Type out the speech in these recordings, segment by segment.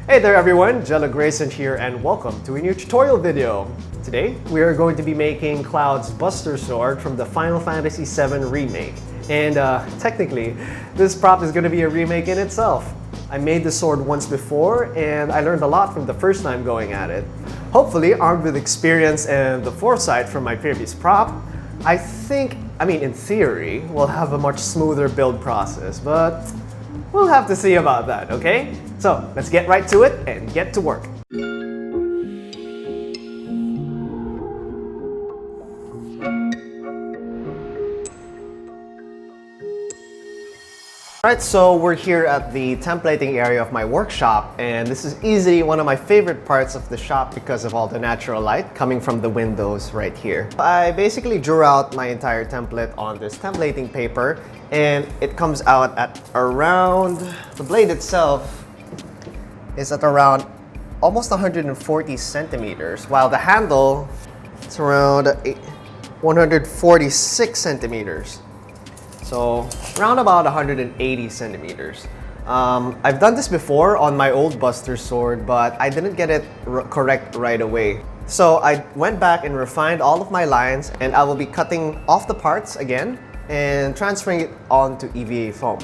Hey there everyone, Jello Grayson here and welcome to a new tutorial video. Today, we are going to be making Cloud's Buster Sword from the Final Fantasy VII Remake. And technically, this prop is going to be a remake in itself. I made the sword once before and I learned a lot from the first time going at it. Hopefully, armed with experience and the foresight from my previous prop, in theory, we'll have a much smoother build process, but we'll have to see about that, okay? So, let's get right to it and get to work. Alright, so we're here at the templating area of my workshop, and this is easily one of my favorite parts of the shop because of all the natural light coming from the windows right here. I basically drew out my entire template on this templating paper, and it comes out at around, the blade itself is at around almost 140 centimeters, while the handle is around 146 centimeters. So around about 180 centimeters. I've done this before on my old Buster sword, but I didn't get it correct right away. So I went back and refined all of my lines, and I will be cutting off the parts again and transferring it onto EVA foam.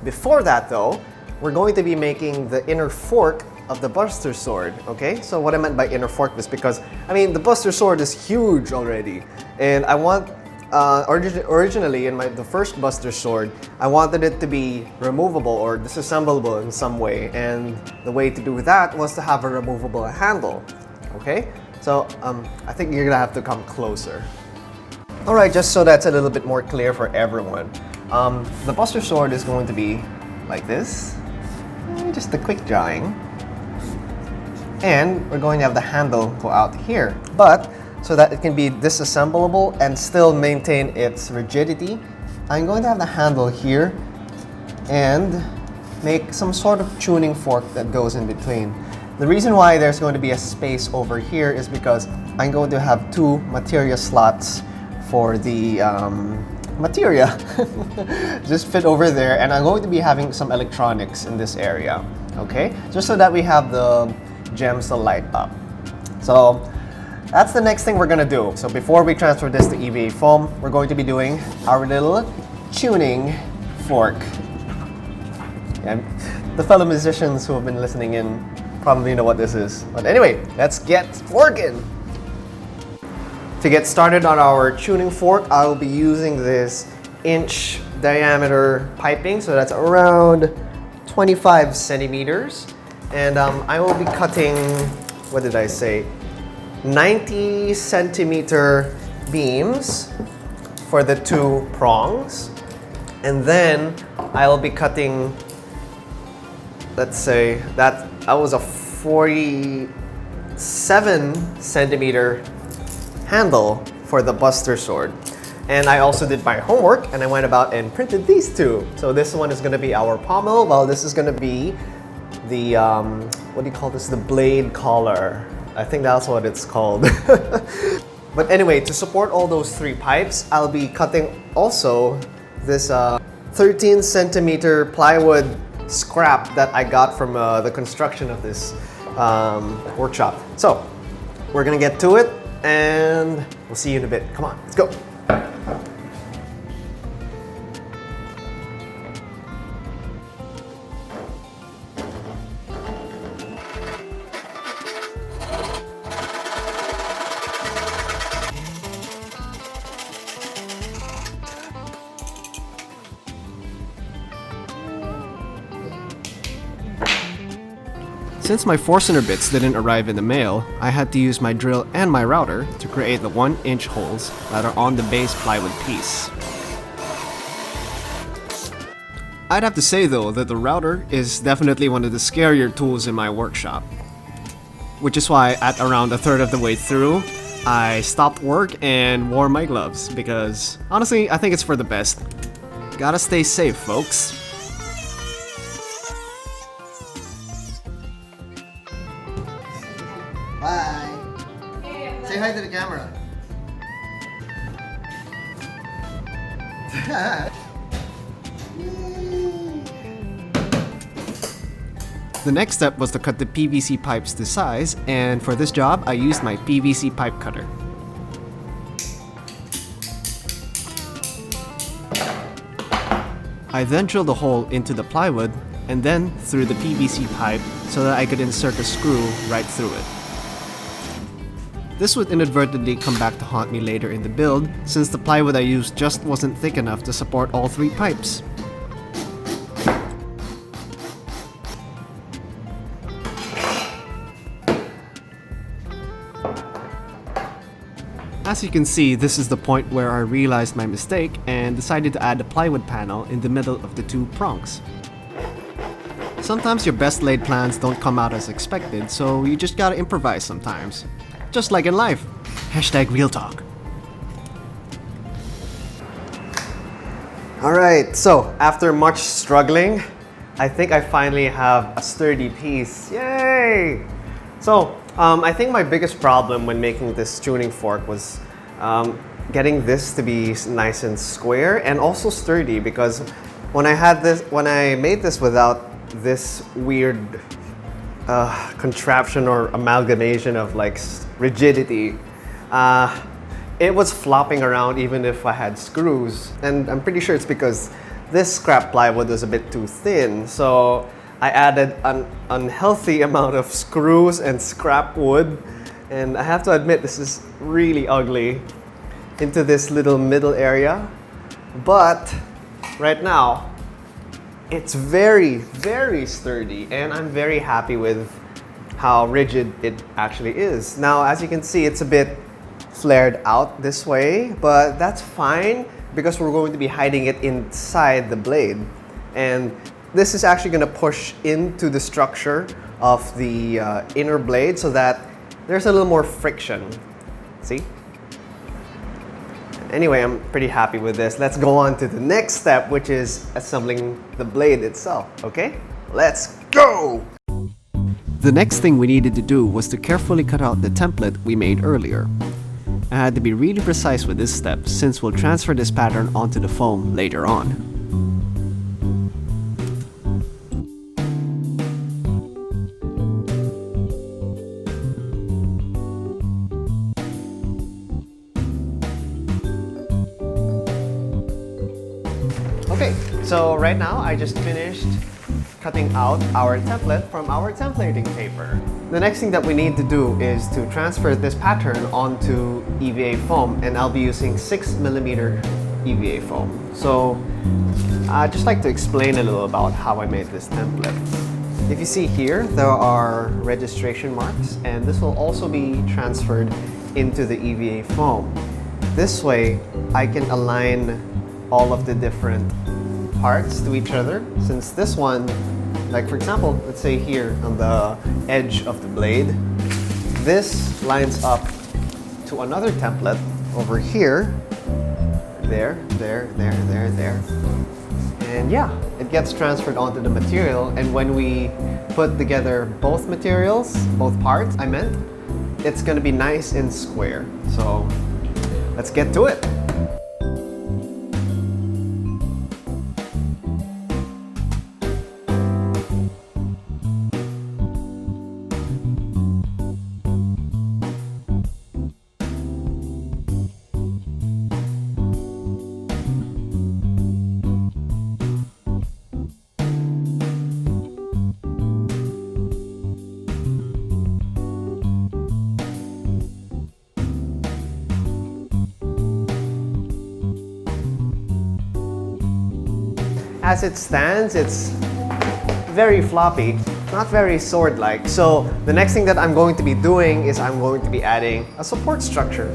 Before that though, we're going to be making the inner fork of the Buster sword, okay? So what I meant by inner fork is because, the Buster sword is huge already, and I want originally in the first Buster sword, I wanted it to be removable or disassemblable in some way, and the way to do that was to have a removable handle. Okay, so I think you're gonna have to come closer. All right, just so that's a little bit more clear for everyone, the Buster sword is going to be like this, just a quick drawing, and we're going to have the handle go out here, but so that it can be disassemblable and still maintain its rigidity, I'm going to have the handle here and make some sort of tuning fork that goes in between. The reason why there's going to be a space over here is because I'm going to have two materia slots for the materia just fit over there, and I'm going to be having some electronics in this area, okay? Just so that we have the gems to light up. So that's the next thing we're gonna do. So before we transfer this to EVA foam, we're going to be doing our little tuning fork. And the fellow musicians who have been listening in probably know what this is. But anyway, let's get working. To get started on our tuning fork, I will be using this inch diameter piping, so that's around 25 centimeters. And I will be cutting, what did I say? 90 centimeter beams for the two prongs, and then I'll be cutting, let's say that was a 47 centimeter handle for the Buster sword. And I also did my homework and I went about and printed these two. So this one is going to be our pommel, while this is going to be the what do you call this, the blade collar. I think that's what it's called. But anyway, to support all those three pipes, I'll be cutting also this 13 centimeter plywood scrap that I got from the construction of this workshop. So we're gonna get to it and we'll see you in a bit. Come on, let's go. Since my Forstner bits didn't arrive in the mail, I had to use my drill and my router to create the 1-inch holes that are on the base plywood piece. I'd have to say though that the router is definitely one of the scarier tools in my workshop. Which is why at around a third of the way through, I stopped work and wore my gloves because honestly, I think it's for the best. Gotta stay safe, folks. Bye. Say hi to the camera. The next step was to cut the PVC pipes to size, and for this job I used my PVC pipe cutter. I then drilled a hole into the plywood and then through the PVC pipe so that I could insert a screw right through it. This would inadvertently come back to haunt me later in the build, since the plywood I used just wasn't thick enough to support all 3 pipes. As you can see, this is the point where I realized my mistake and decided to add a plywood panel in the middle of the 2 prongs. Sometimes your best laid plans don't come out as expected, so you just gotta improvise sometimes. Just like in life. Hashtag real talk. Alright, so after much struggling, I think I finally have a sturdy piece. Yay! So, I think my biggest problem when making this tuning fork was getting this to be nice and square and also sturdy, because when I made this without this weird contraption or amalgamation of like rigidity, it was flopping around even if I had screws, and I'm pretty sure it's because this scrap plywood was a bit too thin, so I added an unhealthy amount of screws and scrap wood, and I have to admit this is really ugly into this little middle area. But right now it's very, very sturdy, and I'm very happy with how rigid it actually is. Now, as you can see, it's a bit flared out this way, but that's fine because we're going to be hiding it inside the blade. And this is actually going to push into the structure of the inner blade so that there's a little more friction. See? Anyway, I'm pretty happy with this. Let's go on to the next step, which is assembling the blade itself, okay? Let's go! The next thing we needed to do was to carefully cut out the template we made earlier. I had to be really precise with this step since we'll transfer this pattern onto the foam later on. Okay, so right now I just finished cutting out our template from our templating paper. The next thing that we need to do is to transfer this pattern onto EVA foam, and I'll be using 6mm EVA foam. So I'd just like to explain a little about how I made this template. If you see here, there are registration marks, and this will also be transferred into the EVA foam. This way, I can align all of the different parts to each other, since this one, like for example, let's say here on the edge of the blade, this lines up to another template over here, there, and yeah, it gets transferred onto the material, and when we put together both materials, both parts, it's gonna be nice and square. So let's get to it. As it stands, it's very floppy, not very sword-like. So the next thing that I'm going to be doing is I'm going to be adding a support structure.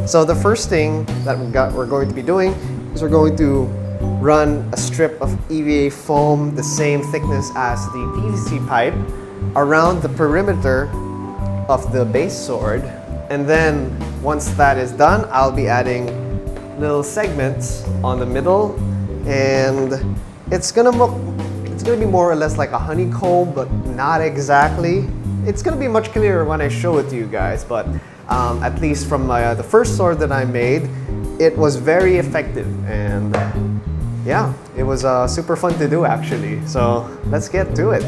So the first thing that we're going to be doing is we're going to run a strip of EVA foam the same thickness as the PVC pipe around the perimeter of the base sword. And then once that is done, I'll be adding little segments on the middle, and it's gonna be more or less like a honeycomb, but not exactly. It's gonna be much clearer when I show it to you guys, but at least from the first sword that I made, it was very effective, and yeah, it was super fun to do actually. So let's get to it.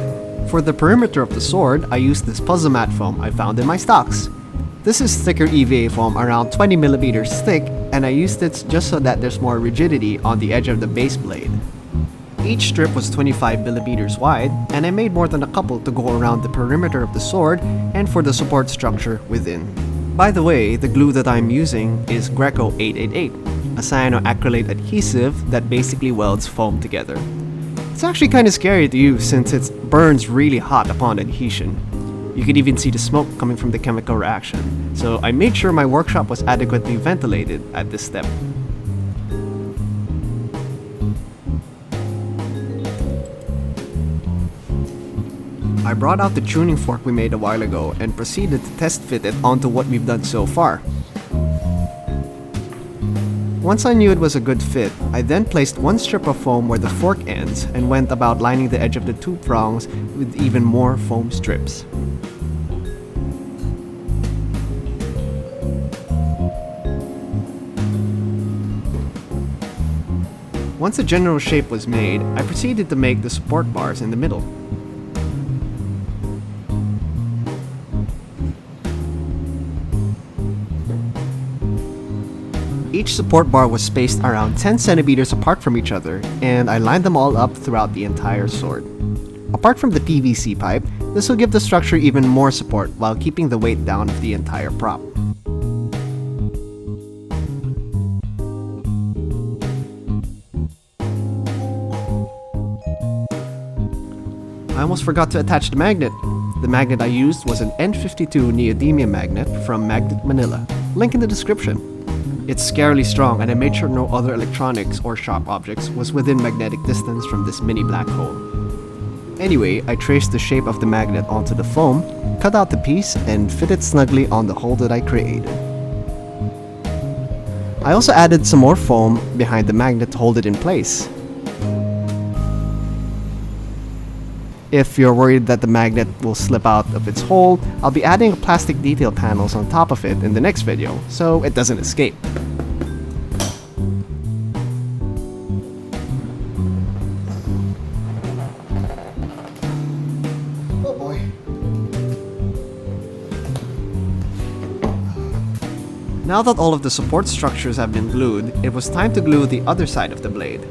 For the perimeter of the sword, I used this puzzle mat foam I found in my stocks. This is thicker EVA foam around 20 millimeters thick, and I used it just so that there's more rigidity on the edge of the base blade. Each strip was 25 millimeters wide, and I made more than a couple to go around the perimeter of the sword and for the support structure within. By the way, the glue that I'm using is Greco 888, a cyanoacrylate adhesive that basically welds foam together. It's actually kind of scary to use since it burns really hot upon adhesion. You could even see the smoke coming from the chemical reaction, so I made sure my workshop was adequately ventilated at this step. I brought out the tuning fork we made a while ago and proceeded to test fit it onto what we've done so far. Once I knew it was a good fit, I then placed one strip of foam where the fork ends and went about lining the edge of the two prongs with even more foam strips. Once a general shape was made, I proceeded to make the support bars in the middle. Each support bar was spaced around 10 centimeters apart from each other, and I lined them all up throughout the entire sword. Apart from the PVC pipe, this will give the structure even more support while keeping the weight down of the entire prop. I almost forgot to attach the magnet. The magnet I used was an N52 neodymium magnet from Magnet Manila. Link in the description. It's scarily strong, and I made sure no other electronics or sharp objects was within magnetic distance from this mini black hole. Anyway, I traced the shape of the magnet onto the foam, cut out the piece, and fit it snugly on the hole that I created. I also added some more foam behind the magnet to hold it in place. If you're worried that the magnet will slip out of its hole, I'll be adding plastic detail panels on top of it in the next video, so it doesn't escape. Oh boy. Now that all of the support structures have been glued, it was time to glue the other side of the blade.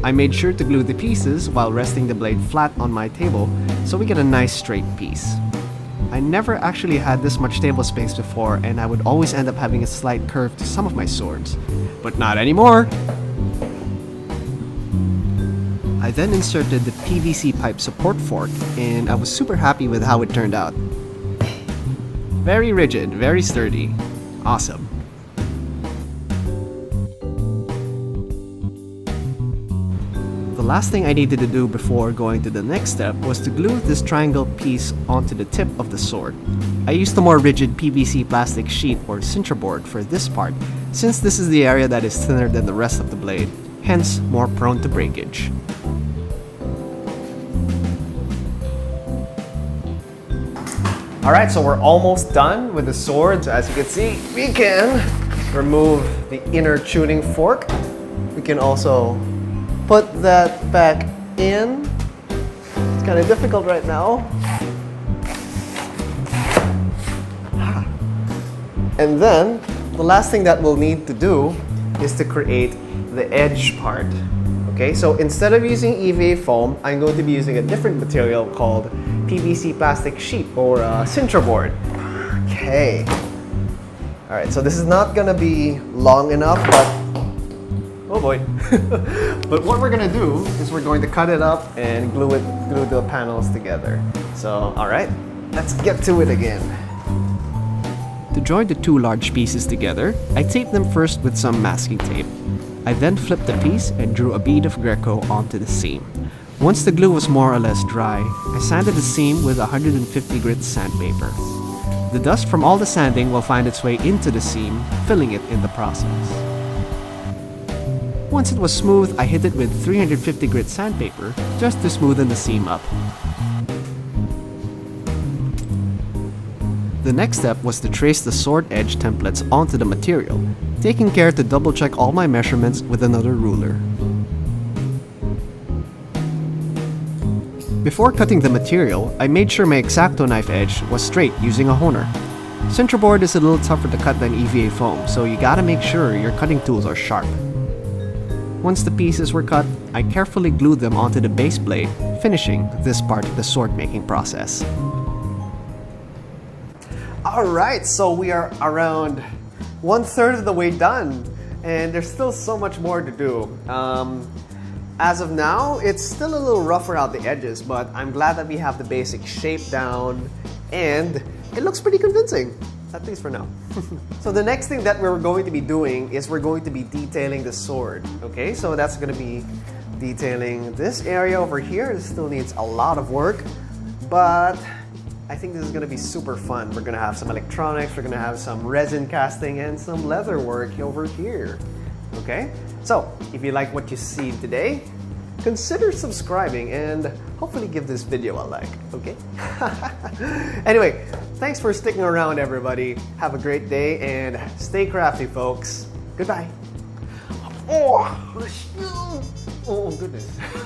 I made sure to glue the pieces while resting the blade flat on my table so we get a nice straight piece. I never actually had this much table space before, and I would always end up having a slight curve to some of my swords. But not anymore! I then inserted the PVC pipe support fork, and I was super happy with how it turned out. Very rigid, very sturdy. Awesome. The last thing I needed to do before going to the next step was to glue this triangle piece onto the tip of the sword. I used a more rigid PVC plastic sheet or cincher board for this part, since this is the area that is thinner than the rest of the blade, hence more prone to breakage. Alright, so we're almost done with the swords. As you can see, we can remove the inner tuning fork. We can also put that back in. It's kind of difficult right now. And then, the last thing that we'll need to do is to create the edge part. Okay, so instead of using EVA foam, I'm going to be using a different material called PVC plastic sheet or cincher board. Okay. Alright, so this is not gonna be long enough, but oh boy. But what we're gonna do is we're going to cut it up and glue the panels together. So, alright, let's get to it again. To join the two large pieces together, I taped them first with some masking tape. I then flipped the piece and drew a bead of Greco onto the seam. Once the glue was more or less dry, I sanded the seam with 150 grit sandpaper. The dust from all the sanding will find its way into the seam, filling it in the process. Once it was smooth, I hit it with 350 grit sandpaper just to smoothen the seam up. The next step was to trace the sword edge templates onto the material, taking care to double check all my measurements with another ruler. Before cutting the material, I made sure my X-Acto knife edge was straight using a honer. Sinterboard is a little tougher to cut than EVA foam, so you gotta make sure your cutting tools are sharp. Once the pieces were cut, I carefully glued them onto the base blade, finishing this part of the sword making process. Alright, so we are around 1/3 of the way done, and there's still so much more to do. As of now, it's still a little rough around the edges, but I'm glad that we have the basic shape down, and it looks pretty convincing, at least for now. So the next thing that we're going to be doing is we're going to be detailing the sword. Okay, so that's going to be detailing this area over here. It still needs a lot of work, but I think this is going to be super fun. We're going to have some electronics, we're going to have some resin casting, and some leather work over here. Okay, so if you like what you see today, consider subscribing and hopefully give this video a like, okay? Anyway, thanks for sticking around, everybody. Have a great day and stay crafty, folks. Goodbye. Oh goodness.